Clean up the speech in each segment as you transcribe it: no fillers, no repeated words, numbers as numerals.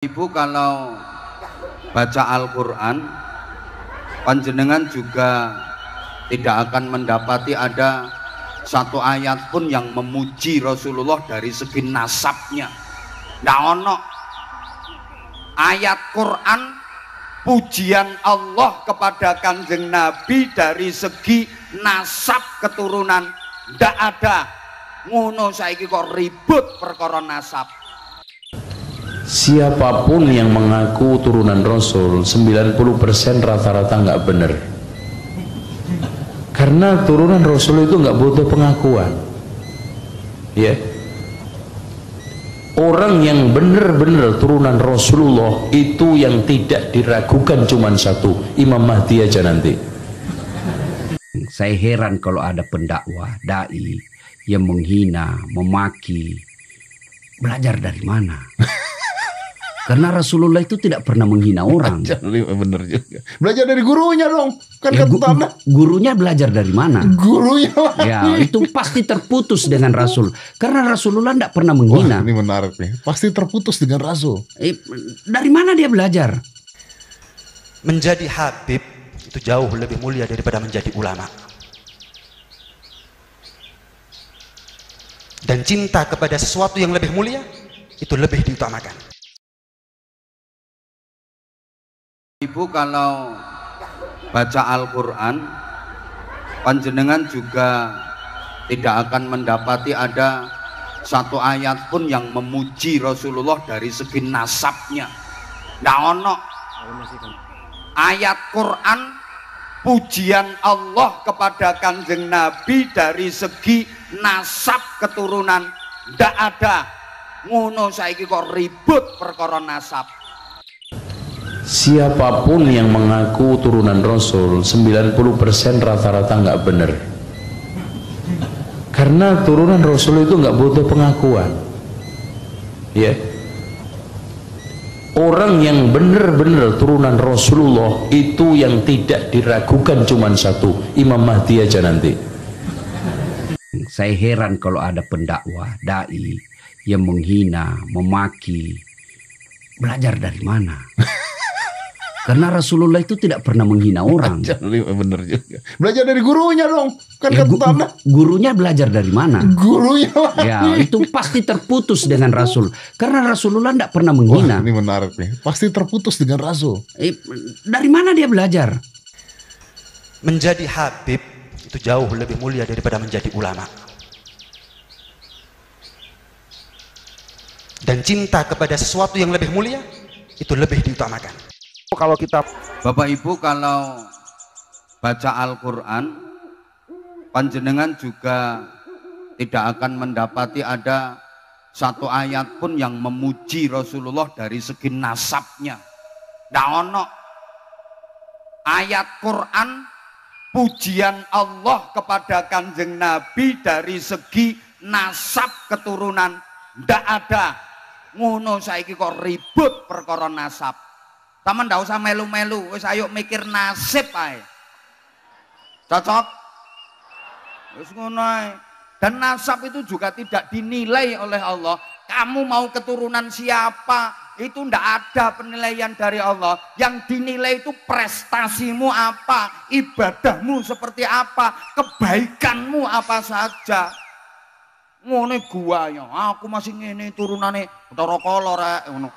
Ibu kalau baca Al-Quran, panjenengan juga tidak akan mendapati ada satu ayat pun yang memuji Rasulullah dari segi nasabnya. Nggak ono ayat Quran pujian Allah kepada Kanjeng Nabi dari segi nasab keturunan. Nggak ada. Ngono saiki kok ribut perkara nasab. Siapapun yang mengaku turunan Rasul 90% rata-rata nggak benar, karena turunan Rasul itu nggak butuh pengakuan ya. Orang yang benar-benar turunan Rasulullah itu yang tidak diragukan cuma satu, Imam Mahdi aja nanti. Saya heran kalau ada pendakwah, dai yang menghina, memaki. Belajar dari mana? Karena Rasulullah itu tidak pernah menghina orang. Bener juga. Belajar dari gurunya dong. Kan ya, gurunya belajar dari mana? Gurunya ya itu pasti terputus dengan Rasul. Karena Rasulullah tidak pernah menghina. Wah, ini menarik nih. Pasti terputus dengan Rasul. Dari mana dia belajar? Menjadi habib itu jauh lebih mulia daripada menjadi ulama. Dan cinta kepada sesuatu yang lebih mulia itu lebih diutamakan. Ibu kalau baca Al-Quran, panjenengan juga tidak akan mendapati ada satu ayat pun yang memuji Rasulullah dari segi nasabnya. Nggak ono ayat Quran pujian Allah kepada Kanjeng Nabi dari segi nasab keturunan. Nggak ada. Ngono saiki kok ribut perkara nasab. Siapapun yang mengaku turunan Rasul 90% rata-rata nggak benar, karena turunan Rasul itu nggak butuh pengakuan ya. Orang yang benar-benar turunan Rasulullah itu yang tidak diragukan cuma satu, Imam Mahdi aja nanti. Saya heran kalau ada pendakwah, dai yang menghina, memaki. Belajar dari mana? Karena Rasulullah itu tidak pernah menghina orang. Bener juga. Belajar dari gurunya dong. Kan ya, gurunya belajar dari mana? Gurunya ya itu pasti terputus dengan Rasul. Karena Rasulullah tidak pernah menghina. Wah, ini menarik nih. Pasti terputus dengan Rasul. Dari mana dia belajar? Menjadi habib itu jauh lebih mulia daripada menjadi ulama. Dan cinta kepada sesuatu yang lebih mulia itu lebih diutamakan. Kalau kita Bapak Ibu kalau baca Al-Quran, panjenengan juga tidak akan mendapati ada satu ayat pun yang memuji Rasulullah dari segi nasabnya. Nggak ono ayat Quran pujian Allah kepada Kanjeng Nabi dari segi nasab keturunan. Nggak ada. Ngono saiki kok ribut perkara nasab. Taman ndak usah melu-melu, wis ayo mikir nasib ae. Cocok? Wis ngono ae. Dan nasab itu juga tidak dinilai oleh Allah. Kamu mau keturunan siapa, itu ndak ada penilaian dari Allah. Yang dinilai itu prestasimu apa, ibadahmu seperti apa, kebaikanmu apa saja. Ngene gua ya, aku masih ngene turunane Bathara Kala rek ngono.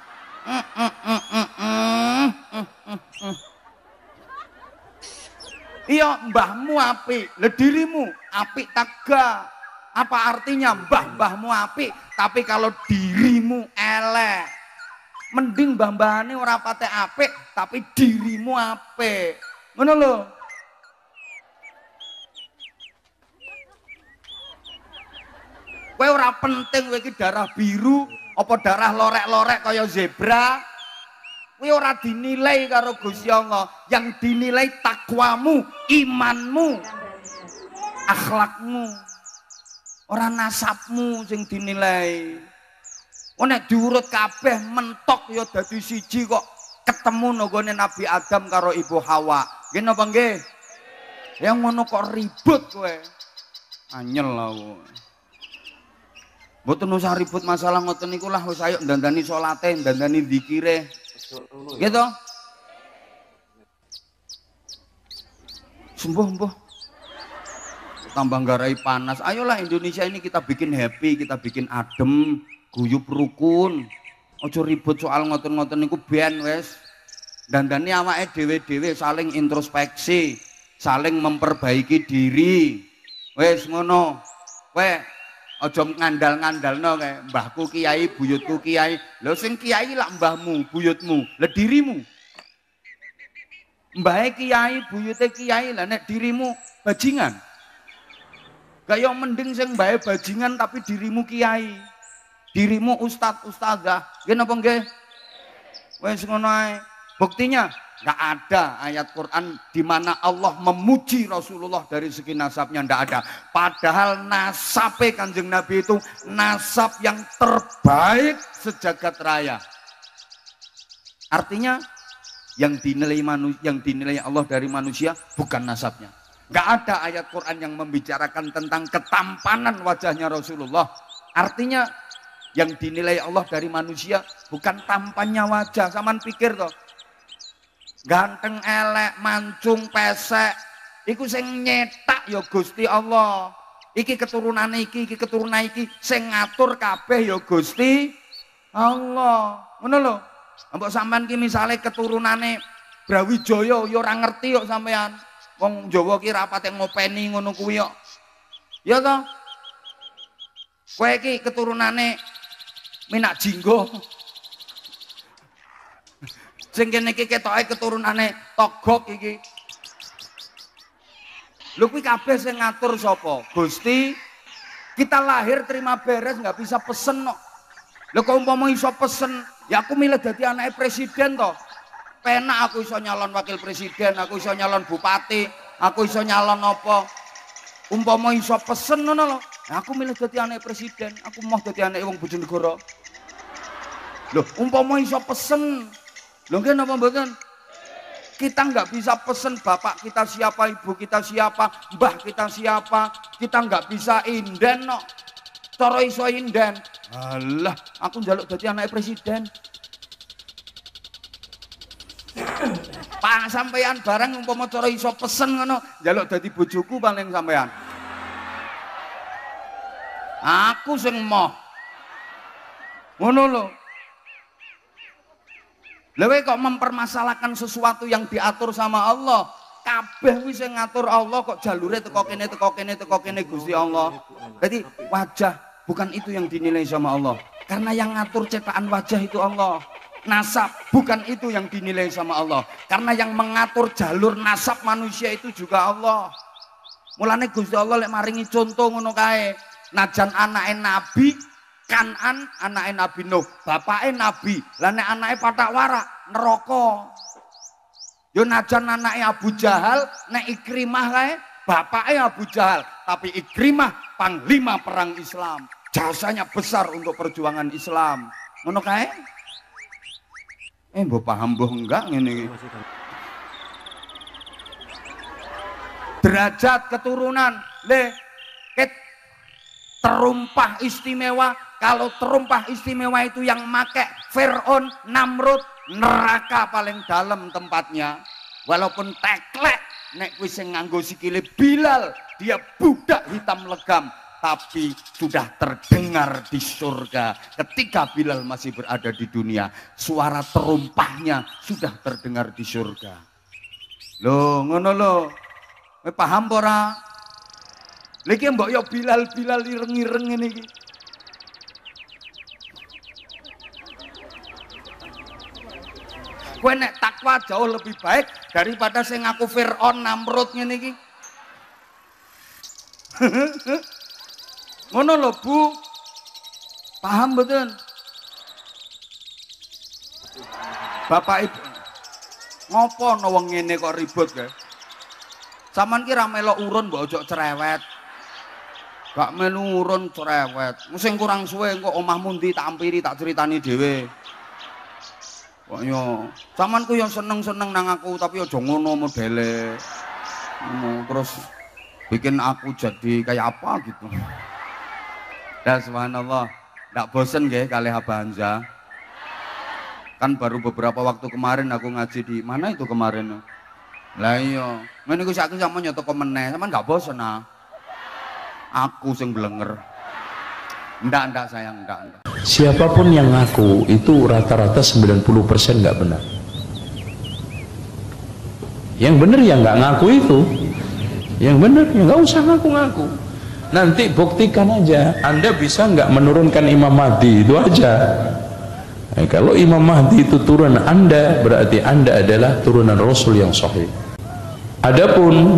Iya, mbahmu apik, le dirimu apik taga. Apa artinya mbahmu apik, tapi kalau dirimu elek? Mending mbah-mbahane ora patek apik, tapi dirimu apik. Ngono lho. Kowe ora penting kowe iki darah biru apa darah lorek-lorek kaya zebra. Kowe ora dinilai karo Gusti Allah. Yang dinilai takwamu, imanmu, akhlakmu. Ora nasabmu sing dinilai. Nek diurut kabeh mentok ya dadi siji kok ketemu nggone Nabi Adam karo Ibu Hawa. Nggih napa nggih? Yang ngono kok ribut kowe. Anyel lah. Mboten usah ribut masalah ngoten niku lah, wis ayo ndandani salate, ndandani dzikire. Gitu. Sembuh. Tambah nggarai panas. Ayolah Indonesia ini kita bikin happy, kita bikin adem, guyub rukun. Ojo ribut soal ngoten-ngoten niku ben wis. Dandani awake dhewe-dhewe saling introspeksi, saling memperbaiki diri. Wis ngono. Kowe aja ngandal-ngandalno kae mbahku kiai, buyutku kiai. Lho sing kiai lak mbahmu, buyutmu, lha dirimu. Mbahe kiai, buyute kiai, lah nek dirimu bajingan. Kaya mending sing mbahe bajingan tapi dirimu kiai. Dirimu ustad, ustazah. Nggih napa nggih? Wis ngono ae. Buktinya nggak ada ayat Quran di mana Allah memuji Rasulullah dari segi nasabnya, nggak ada. Padahal nasabe Kanjeng Nabi itu nasab yang terbaik sejagat raya. Artinya yang dinilai Allah dari manusia bukan nasabnya. Nggak ada ayat Quran yang membicarakan tentang ketampanan wajahnya Rasulullah. Artinya yang dinilai Allah dari manusia bukan tampannya wajah. Saman pikir toh, ganteng, elek, mancung, pesek, iku sing nyetak ya Gusti Allah. Iki keturunan iki keturunan iki, sing ngatur kabeh ya Gusti Allah. Ngono lho. Mbok sampean ki misale keturunane Brawijaya ya ora ngerti kok sampean. Wong Jawa ki rapate ngopeni ngono kuwi kok. Ya toh? Kowe iki keturunane Minak Jinggo. Sing kene iki ketoke keturunane Togok iki. Lho kuwi kabeh sing ngatur sapa? Gusti. Kita lahir terima beres nggak bisa pesen kok. Lho kok umpama iso pesen, ya aku milih dadi anake presiden toh. Penak aku iso nyalon wakil presiden, aku iso nyalon bupati, aku iso nyalon apa. Umpama iso pesen ngono lho. Ya aku milih dadi anake presiden, aku mau dadi anake wong Bojonegoro. Lho umpama iso pesen. Lho nggih napa mboten? Kita nggak bisa pesen bapak kita siapa, ibu kita siapa, mbah kita siapa. Kita nggak bisa inden no. Cara iso inden. Alah, aku njaluk dadi anake presiden. Pak sampean barang umpama cara iso pesen ngono, njaluk dadi bojoku paling sampean. Aku sing moh. Ngono lho. Lewe kok mempermasalahkan sesuatu yang diatur sama Allah. Kabeh wis sing ngatur Allah kok jalure teko kene Gusti Allah. Jadi wajah bukan itu yang dinilai sama Allah. Karena yang ngatur cetakan wajah itu Allah. Nasab bukan itu yang dinilai sama Allah. Karena yang mengatur jalur nasab manusia itu juga Allah. Mulane Gusti Allah lek maringi contoh ngono kae. Najan anake Nabi Kanan anake Nabi Nuh, bapake Nabi, lah nek anake patak warak neraka. Yo najan anake Abu Jahal, nek Ikrimah kae bapake Abu Jahal, tapi Ikrimah panglima perang Islam. Jasanya besar untuk perjuangan Islam. Ngono kae? Mbok paham mbok enggak ngene iki. Derajat keturunan, terumpah istimewa. Kalau terumpah istimewa itu yang make Fir'aun, Namrud, neraka paling dalam tempatnya. Walaupun teklek, nek kuwi sing nganggo sikile Bilal, dia budak hitam legam, tapi sudah terdengar di surga. Ketika Bilal masih berada di dunia, suara terumpahnya sudah terdengar di surga. Loh, ngono lho. Kowe paham ora? Lagi mbok yo Bilal ireng-ireng ngene iki. Kowe nek takwa jauh lebih baik daripada sing ngaku Fir'aun, Namrud ngene iki. Ngono lho, Bu. Paham mboten? Bapak Ibu. Ngopo ana wong ngene kok ribut kae? Saman ki ra melok urun mbok ojo cerewet. Gak melu urun cerewet. Sing kurang suwe engko omahmu ndi tak ampiri tak critani dhewe. Kok yo saman ku yo seneng-seneng nang aku tapi aja ngono modele. Terus bikin aku jadi kayak apa gitu. Dan subhanallah. Ndak bosen nggih kalih Abah Hamzah. Kan baru beberapa waktu kemarin aku ngaji di mana itu kemarin. Lah iya, ngene iku saiki sampeyan nyoto meneh, sampeyan nggak bosen ah. Aku sing blenger. Ndak sayang, ndak. Siapapun yang ngaku itu rata-rata 90% nggak benar. Yang benar yang nggak ngaku itu. Yang benar ya nggak usah ngaku-ngaku. Nanti buktikan aja, Anda bisa nggak menurunkan Imam Mahdi, itu aja. Kalau Imam Mahdi itu turunan Anda, berarti Anda adalah turunan Rasul yang sahih. Adapun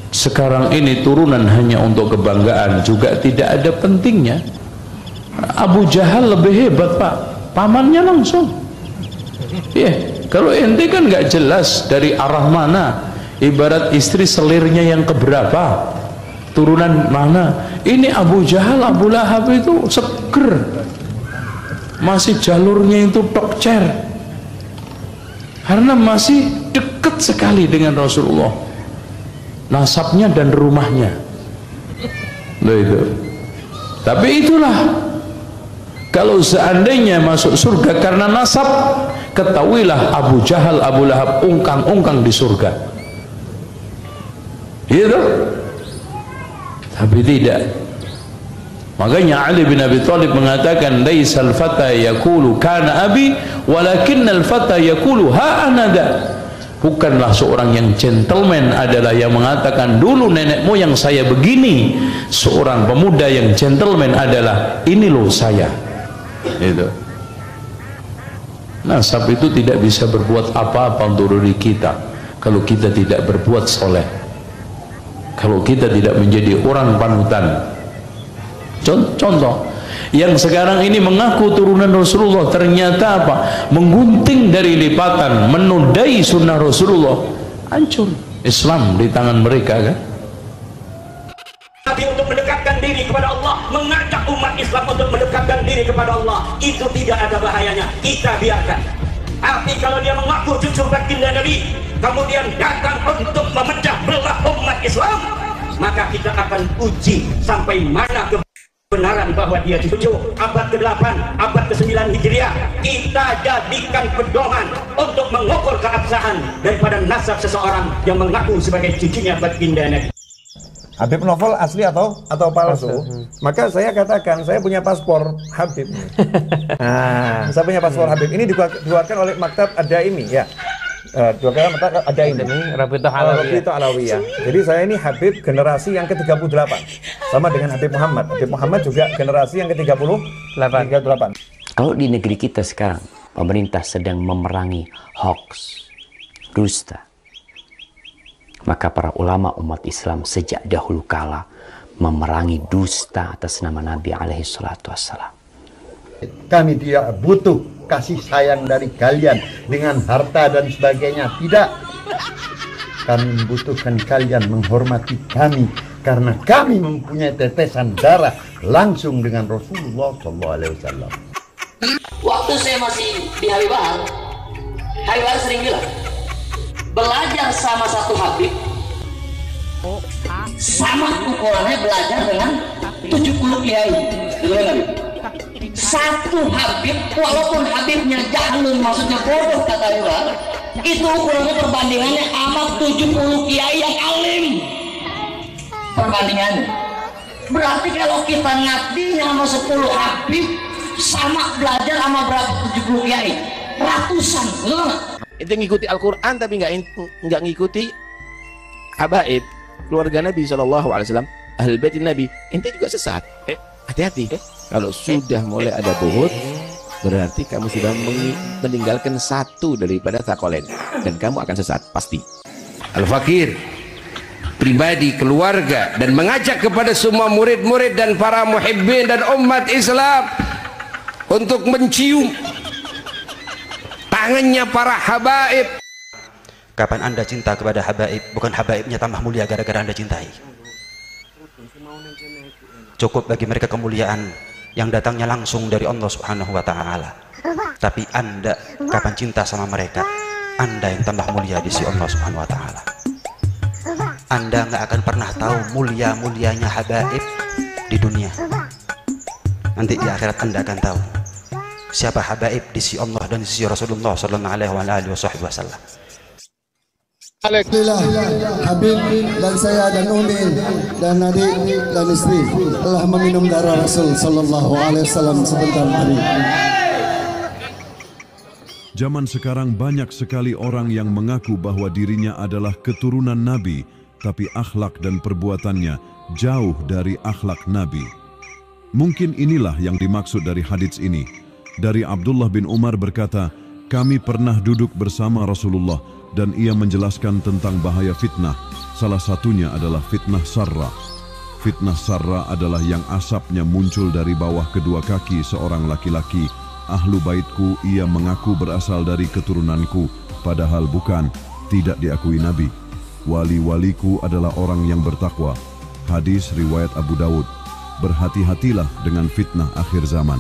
sekarang ini turunan hanya untuk kebanggaan juga tidak ada pentingnya. Abu Jahal lebih hebat Pak, pamannya langsung. Kalau ente kan nggak jelas dari arah mana, ibarat istri selirnya yang keberapa, turunan mana. Ini Abu Jahal, Abu Lahab itu seger, masih jalurnya itu tokcer, karena masih dekat sekali dengan Rasulullah, nasabnya dan rumahnya. Loh itu. Tapi itulah, kalau seandainya masuk surga karena nasab, ketahuilah Abu Jahal, Abu Lahab ungkang-ungkang di surga. Gitu. Tapi tidak. Makanya Ali bin Abi Thalib mengatakan, laisal fata yaqulu kana abi walakinnal fata yaqulu ha anada. Bukanlah seorang yang gentleman adalah yang mengatakan dulu nenek moyang saya begini. Seorang pemuda yang gentleman adalah ini loh saya. Itu. Nasab itu tidak bisa berbuat apa-apa untuk diri kita kalau kita tidak berbuat soleh, kalau kita tidak menjadi orang panutan. Contoh yang sekarang ini mengaku turunan Rasulullah, ternyata apa? Menggunting dari lipatan, menodai sunnah Rasulullah. Hancur Islam di tangan mereka kan. Tapi untuk mendekatkan diri kepada Allah, mengajak umat Islam untuk mendekatkan diri kepada Allah, itu tidak ada bahayanya, kita biarkan. Tapi kalau dia mengaku cucu baginda Nabi, kemudian datang untuk memecah belah umat Islam, maka kita akan uji sampai mana kebenaran bahwa dia cucu. Abad ke-8, abad ke-9 Hijriah, kita jadikan pedoman untuk mengukur keabsahan daripada nasab seseorang yang mengaku sebagai cucunya baginda Nabi. Habib novel asli atau palsu? Maka saya katakan saya punya paspor Habib. Nah, saya punya paspor Habib. Ini dikeluarkan oleh Maktab Ad-Daimi ya. Dikeluarkan Maktab Ad-Daimi. Rabithah Alawiyah. Jadi saya ini Habib generasi yang ke-38. Sama dengan Habib Muhammad. Habib Muhammad juga generasi yang ke-38. Kalau di negeri kita sekarang pemerintah sedang memerangi hoax, dusta, maka para ulama umat Islam sejak dahulu kala memerangi dusta atas nama Nabi alaihi salatu wassalam. Kami tidak butuh kasih sayang dari kalian dengan harta dan sebagainya, tidak. Kami membutuhkan kalian menghormati kami karena kami mempunyai tetesan darah langsung dengan Rasulullah SAW. Waktu saya masih di Habibahar sering bilang, belajar sama satu Habib sama ukurannya belajar dengan 70 kiai. Satu Habib, walaupun Habibnya jahilun, maksudnya bodoh kata Habibah, itu ukurannya perbandingannya sama 70 kiai yang alim. Perbandingannya berarti kalau kita ngabdinya sama 10 Habib sama belajar sama berapa 70 kiai, ratusan, betul nggak? Itu ngikuti Al-Quran tapi nggak ngikuti habaib keluarga Nabi SAW, Ahlul Bait Nabi. Ente juga sesat. Hati-hati. Kalau sudah mulai ada buhut, berarti kamu sudah meninggalkan satu daripada taqolain dan kamu akan sesat pasti. Al-Fakir pribadi, keluarga, dan mengajak kepada semua murid-murid dan para muhibbin dan umat Islam untuk mencium tangannya para habaib. Kapan Anda cinta kepada habaib, bukan habaibnya tambah mulia gara-gara Anda cintai. Cukup bagi mereka kemuliaan yang datangnya langsung dari Allah Subhanahu wa Ta'ala. Tapi Anda kapan cinta sama mereka, Anda yang tambah mulia di sisi Allah Subhanahu wa Ta'ala. Anda nggak akan pernah tahu mulia-mulianya habaib di dunia. Nanti di akhirat Anda akan tahu siapa habaib di sisi Allah dan di sisi Rasulullah sallallahu alaihi wasallam. Alhamdulillah, Habib dan saya dan Umi dan adik dan istri telah meminum darah Rasul sallallahu alaihi wasallam sebentar hari. Zaman sekarang banyak sekali orang yang mengaku bahwa dirinya adalah keturunan Nabi, tapi akhlak dan perbuatannya jauh dari akhlak Nabi. Mungkin inilah yang dimaksud dari hadits ini. Dari Abdullah bin Umar berkata, kami pernah duduk bersama Rasulullah dan ia menjelaskan tentang bahaya fitnah. Salah satunya adalah fitnah sarra. Fitnah sarra adalah yang asapnya muncul dari bawah kedua kaki seorang laki-laki. Ahlu baitku ia mengaku berasal dari keturunanku, padahal bukan, tidak diakui Nabi. Wali-waliku adalah orang yang bertakwa. Hadis riwayat Abu Dawud. Berhati-hatilah dengan fitnah akhir zaman.